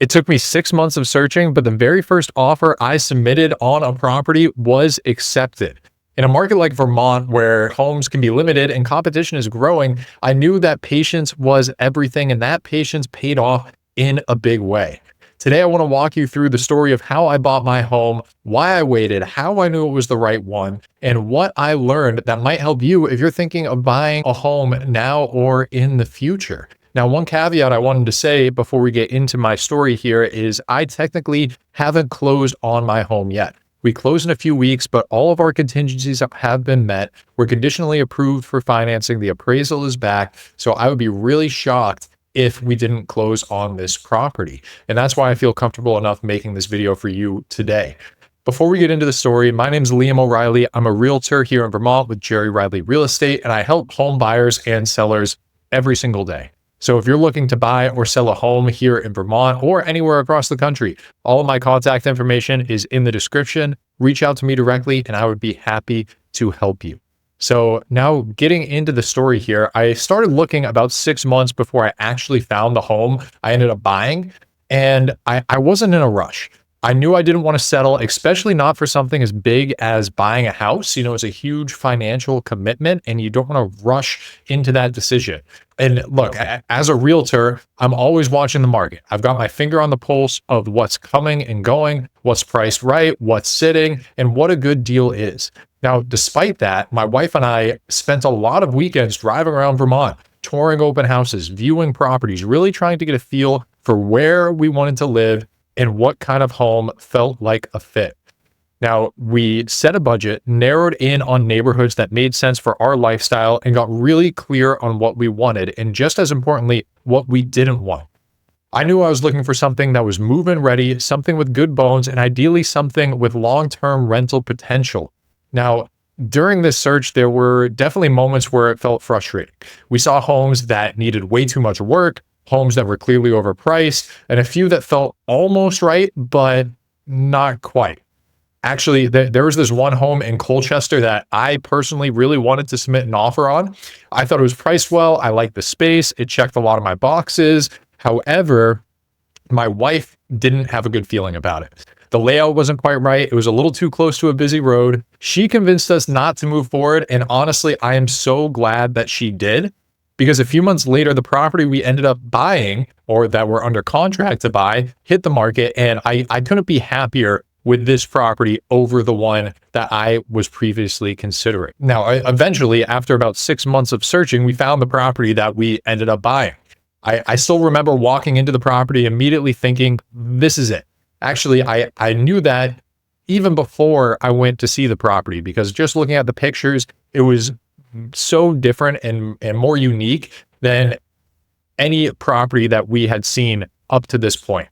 It took me 6 months of searching, but the very first offer I submitted on a property was accepted. In a market like Vermont, where homes can be limited and competition is growing, I knew that patience was everything, and that patience paid off in a big way. Today, I want to walk you through the story of how I bought my home, why I waited, how I knew it was the right one, and what I learned that might help you if you're thinking of buying a home now or in the future. Now, one caveat I wanted to say before we get into my story here is I technically haven't closed on my home yet. We close in a few weeks, but all of our contingencies have been met. We're conditionally approved for financing. The appraisal is back. So I would be really shocked if we didn't close on this property. And that's why I feel comfortable enough making this video for you today. Before we get into the story, my name is Liam O'Reilly. I'm a realtor here in Vermont with Jerry Riley Real Estate, and I help home buyers and sellers every single day. So if you're looking to buy or sell a home here in Vermont or anywhere across the country, all of my contact information is in the description. Reach out to me directly and I would be happy to help you. So now getting into the story here, I started looking about 6 months before I actually found the home I ended up buying, and I wasn't in a rush. I knew I didn't want to settle, especially not for something as big as buying a house. It's a huge financial commitment and you don't want to rush into that decision. And look, as a realtor, I'm always watching the market. I've got my finger on the pulse of what's coming and going, what's priced right, what's sitting, and what a good deal is. Now, despite that, my wife and I spent a lot of weekends driving around Vermont, touring open houses, viewing properties, really trying to get a feel for where we wanted to live and what kind of home felt like a fit. Now, we set a budget, narrowed in on neighborhoods that made sense for our lifestyle, and got really clear on what we wanted, and just as importantly, what we didn't want. I knew I was looking for something that was move-in ready, something with good bones, and ideally something with long-term rental potential. Now, during this search, there were definitely moments where it felt frustrating. We saw homes that needed way too much work, homes that were clearly overpriced, and a few that felt almost right, but not quite. Actually, there was this one home in Colchester that I personally really wanted to submit an offer on. I thought it was priced well. I liked the space. It checked a lot of my boxes. However, my wife didn't have a good feeling about it. The layout wasn't quite right. It was a little too close to a busy road. She convinced us not to move forward, and honestly, I am so glad that she did. Because a few months later, the property we ended up buying, or that we're under contract to buy, hit the market, and I couldn't be happier with this property over the one that I was previously considering. Now, eventually, after about 6 months of searching, we found the property that we ended up buying. I still remember walking into the property immediately thinking, this is it. Actually, I knew that even before I went to see the property, because just looking at the pictures, it was so different and more unique than any property that we had seen up to this point.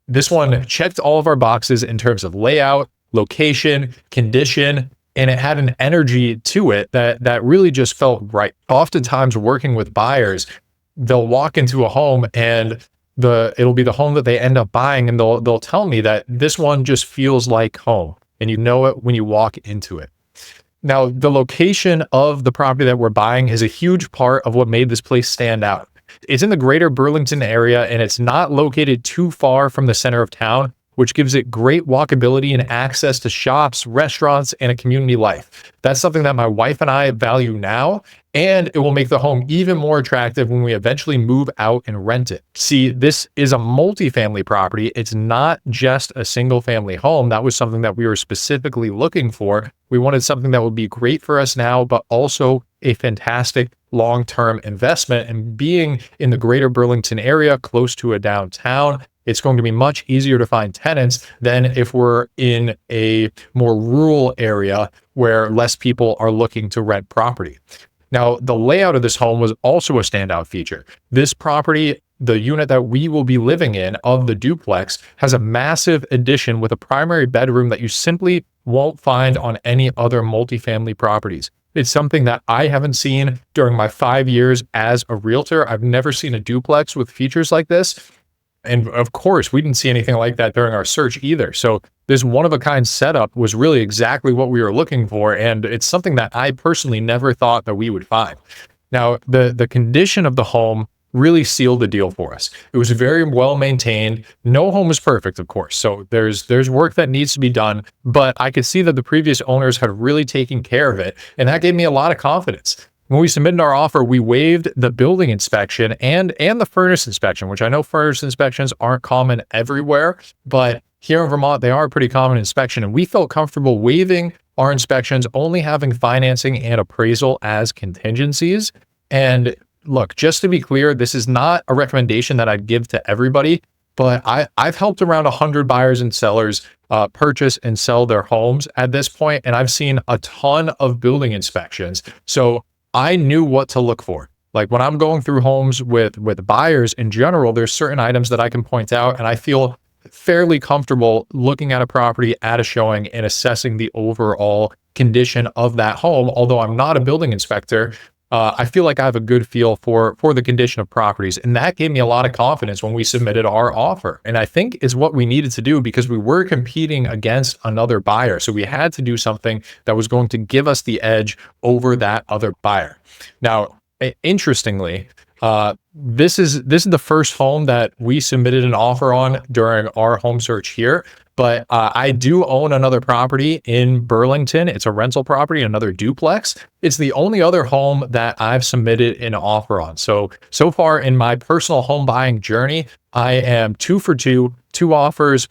This one checked all of our boxes in terms of layout, location, condition, and it had an energy to it that really just felt right. Oftentimes working with buyers, they'll walk into a home and it'll be the home that they end up buying, and they'll tell me that this one just feels like home, and you know it when you walk into it. Now, the location of the property that we're buying is a huge part of what made this place stand out. It's in the greater Burlington area, and it's not located too far from the center of town, which gives it great walkability and access to shops, restaurants, and a community life. That's something that my wife and I value now, and it will make the home even more attractive when we eventually move out and rent it. See, this is a multifamily property. It's not just a single family home. That was something that we were specifically looking for. We wanted something that would be great for us now, but also a fantastic long-term investment. And being in the greater Burlington area, close to a downtown, it's going to be much easier to find tenants than if we're in a more rural area where less people are looking to rent property. Now, the layout of this home was also a standout feature. This property, the unit that we will be living in of the duplex, has a massive addition with a primary bedroom that you simply won't find on any other multifamily properties. It's something that I haven't seen during my 5 years as a realtor. I've never seen a duplex with features like this. And of course, we didn't see anything like that during our search either. So this one-of-a-kind setup was really exactly what we were looking for, and it's something that I personally never thought that we would find. Now, the condition of the home really sealed the deal for us. It was very well maintained. No home is perfect, of course. So there's work that needs to be done, but I could see that the previous owners had really taken care of it, and that gave me a lot of confidence. When we submitted our offer, we waived the building inspection and the furnace inspection, which I know furnace inspections aren't common everywhere, but here in Vermont, they are a pretty common inspection, and we felt comfortable waiving our inspections, only having financing and appraisal as contingencies. And look, just to be clear, this is not a recommendation that I'd give to everybody, but I've helped around 100 buyers and sellers purchase and sell their homes at this point, and I've seen a ton of building inspections. So I knew what to look for. Like when I'm going through homes with buyers in general, there's certain items that I can point out, and I feel fairly comfortable looking at a property at a showing and assessing the overall condition of that home. Although I'm not a building inspector, I feel like I have a good feel for the condition of properties, and that gave me a lot of confidence when we submitted our offer. And I think is what we needed to do because we were competing against another buyer, so we had to do something that was going to give us the edge over that other buyer. Now, interestingly, this is the first home that we submitted an offer on during our home search here. But I do own another property in Burlington. It's a rental property, another duplex. It's the only other home that I've submitted an offer on. So far in my personal home buying journey, I am 2 for 2 offers,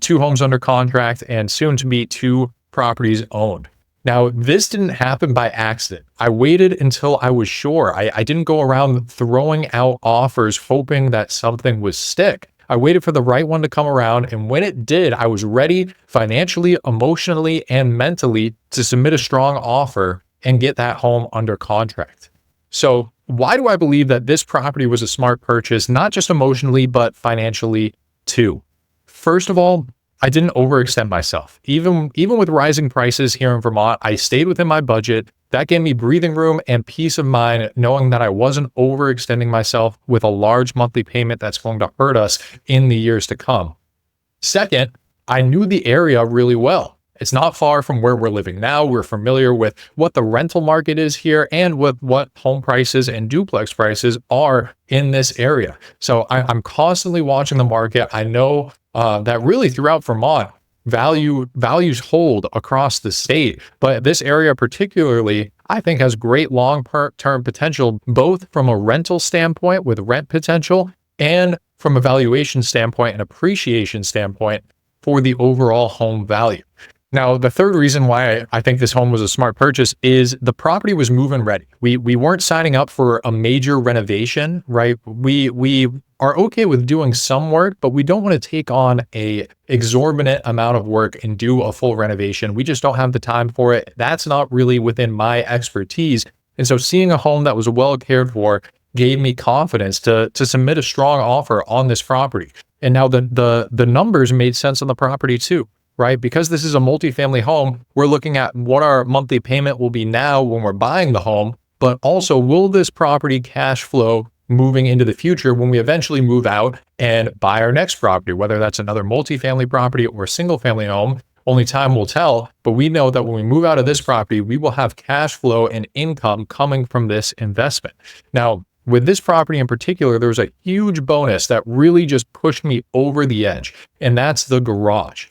2 homes under contract, and soon to be 2 properties owned. Now, this didn't happen by accident. I waited until I was sure. I didn't go around throwing out offers hoping that something would stick. I waited for the right one to come around, and when it did, I was ready financially, emotionally, and mentally to submit a strong offer and get that home under contract. So why do I believe that this property was a smart purchase, not just emotionally, but financially too? First of all, I didn't overextend myself. Even with rising prices here in Vermont, I stayed within my budget. That gave me breathing room and peace of mind, knowing that I wasn't overextending myself with a large monthly payment that's going to hurt us in the years to come. Second, I knew the area really well. It's not far from where we're living now. We're familiar with what the rental market is here and with what home prices and duplex prices are in this area. So I'm constantly watching the market. I know that really throughout Vermont, values hold across the state, but this area particularly, I think, has great long-term potential, both from a rental standpoint with rent potential and from a valuation standpoint and appreciation standpoint for the overall home value. Now, the third reason why I think this home was a smart purchase is the property was move-in ready. We weren't signing up for a major renovation, right? We are okay with doing some work, but we don't want to take on a exorbitant amount of work and do a full renovation. We just don't have the time for it. That's not really within my expertise. And so seeing a home that was well cared for gave me confidence to submit a strong offer on this property. And now the numbers made sense on the property too. Right? Because this is a multifamily home, we're looking at what our monthly payment will be now when we're buying the home, but also will this property cash flow moving into the future when we eventually move out and buy our next property, whether that's another multifamily property or a single family home, only time will tell. But we know that when we move out of this property, we will have cash flow and income coming from this investment. Now, with this property in particular, there was a huge bonus that really just pushed me over the edge, and that's the garage.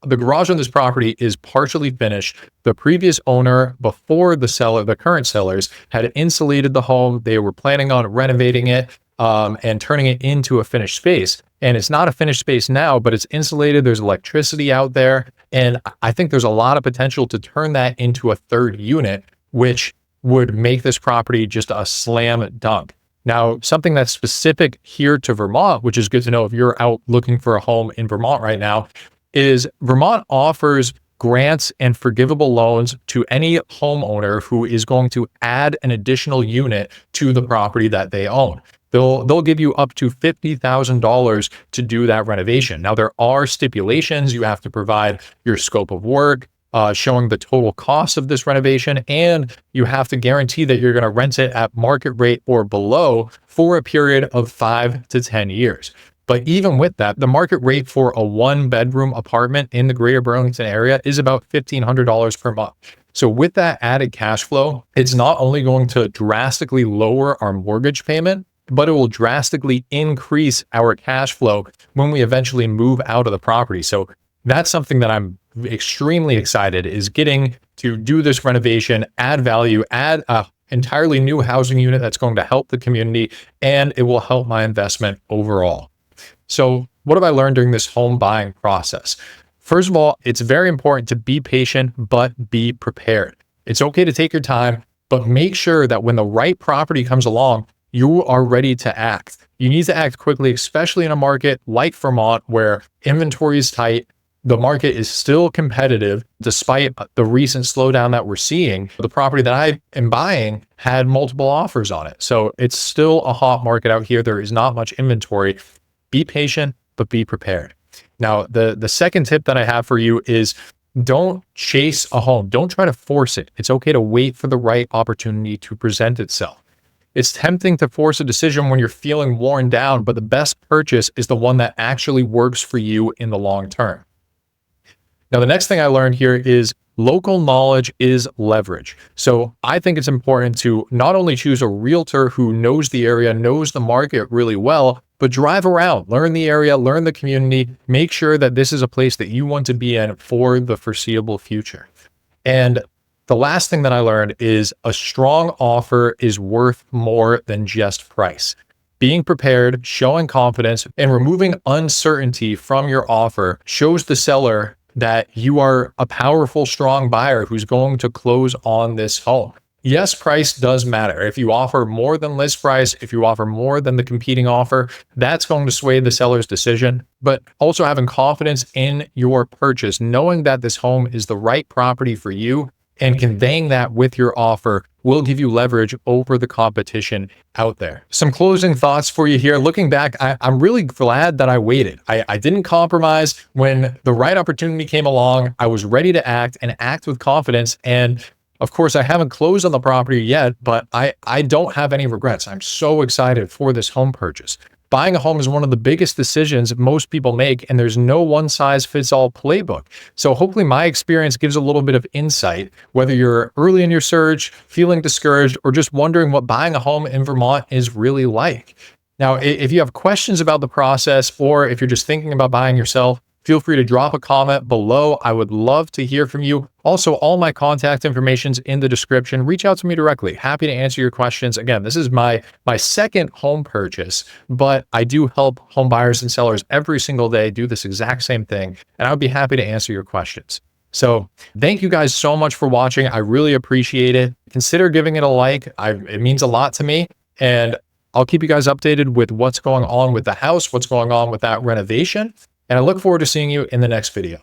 The garage on this property is partially finished. The previous owner, before the current sellers, had insulated the home. They were planning on renovating it and turning it into a finished space. And it's not a finished space now, but it's insulated. There's electricity out there. And I think there's a lot of potential to turn that into a third unit, which would make this property just a slam dunk. Now, something that's specific here to Vermont, which is good to know if you're out looking for a home in Vermont right now, is Vermont offers grants and forgivable loans to any homeowner who is going to add an additional unit to the property that they own. They'll give you up to $50,000 to do that renovation. Now, there are stipulations. You have to provide your scope of work, showing the total cost of this renovation, and you have to guarantee that you're going to rent it at market rate or below for a period of 5 to 10 years. But even with that, the market rate for a 1-bedroom apartment in the greater Burlington area is about $1,500 per month. So with that added cash flow, it's not only going to drastically lower our mortgage payment, but it will drastically increase our cash flow when we eventually move out of the property. So that's something that I'm extremely excited is getting to do this renovation, add value, add a entirely new housing unit that's going to help the community, and it will help my investment overall. So what have I learned during this home buying process? First of all, it's very important to be patient, but be prepared. It's okay to take your time, but make sure that when the right property comes along, you are ready to act. You need to act quickly, especially in a market like Vermont where inventory is tight. The market is still competitive despite the recent slowdown that we're seeing. The property that I am buying had multiple offers on it. So it's still a hot market out here. There is not much inventory. Be patient, but be prepared. Now, the second tip that I have for you is don't chase a home. Don't try to force it. It's okay to wait for the right opportunity to present itself. It's tempting to force a decision when you're feeling worn down, but the best purchase is the one that actually works for you in the long term. Now, the next thing I learned here is local knowledge is leverage. So I think it's important to not only choose a realtor who knows the area, knows the market really well, but drive around, learn the area, learn the community, make sure that this is a place that you want to be in for the foreseeable future. And the last thing that I learned is a strong offer is worth more than just price. Being prepared, showing confidence, and removing uncertainty from your offer shows the seller that you are a powerful, strong buyer who's going to close on this home. Yes, price does matter. If you offer more than list price, if you offer more than the competing offer, that's going to sway the seller's decision. But also having confidence in your purchase, knowing that this home is the right property for you and conveying that with your offer will give you leverage over the competition out there. Some closing thoughts for you here. Looking back, I'm really glad that I waited. I didn't compromise. When the right opportunity came along, I was ready to act and act with confidence. And of course, I haven't closed on the property yet, but I don't have any regrets. I'm so excited for this home purchase. Buying a home is one of the biggest decisions most people make, and there's no one-size-fits-all playbook. So hopefully my experience gives a little bit of insight, whether you're early in your search, feeling discouraged, or just wondering what buying a home in Vermont is really like. Now, if you have questions about the process, or if you're just thinking about buying yourself, feel free to drop a comment below. I would love to hear from you. Also, all my contact information's in the description. Reach out to me directly. Happy to answer your questions. Again, this is my second home purchase, but I do help home buyers and sellers every single day do this exact same thing, and I would be happy to answer your questions. So thank you guys so much for watching. I really appreciate it. Consider giving it a like. It means a lot to me, and I'll keep you guys updated with what's going on with the house, what's going on with that renovation. And I look forward to seeing you in the next video.